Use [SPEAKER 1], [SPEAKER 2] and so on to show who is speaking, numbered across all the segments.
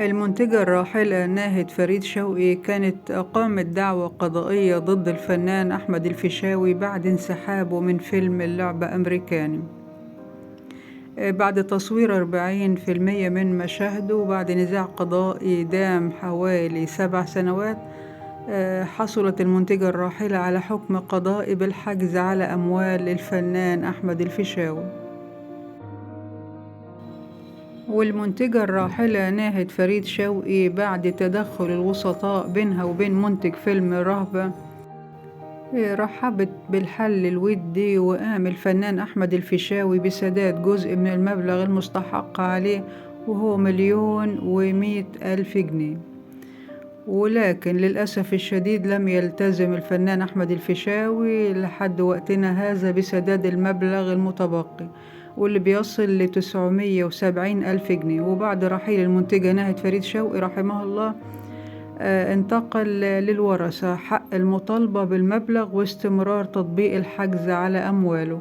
[SPEAKER 1] المنتجة الراحلة ناهد فريد شوقي كانت أقامت دعوى قضائية ضد الفنان أحمد الفيشاوي بعد انسحابه من فيلم اللعبة أمريكاني، بعد تصوير 40% من مشاهده وبعد نزاع قضائي دام حوالي 7 سنوات. حصلت المنتجة الراحلة على حكم قضائي بالحجز على أموال الفنان أحمد الفيشاوي. والمنتجة الراحلة ناهد فريد شوقي بعد تدخل الوسطاء بينها وبين منتج فيلم رهبة رحبت بالحل الودي، وقام الفنان أحمد الفيشاوي بسداد جزء من المبلغ المستحق عليه وهو 1,100,000 جنيه. ولكن للأسف الشديد لم يلتزم الفنان أحمد الفيشاوي لحد وقتنا هذا بسداد المبلغ المتبقي واللي بيصل ل970,000 جنيه. وبعد رحيل المنتجة ناهد فريد شوقي رحمه الله انتقل للورثة حق المطالبة بالمبلغ واستمرار تطبيق الحجز على أمواله.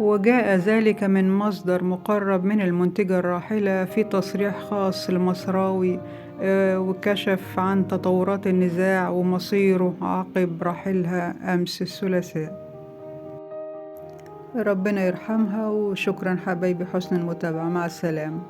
[SPEAKER 1] وجاء ذلك من مصدر مقرب من المنتجة الراحلة في تصريح خاص لمصراوي، وكشف عن تطورات النزاع ومصيره عقب رحيلها أمس الثلاثاء. ربنا يرحمها، وشكرا حبايبي حسن المتابعة، مع السلامة.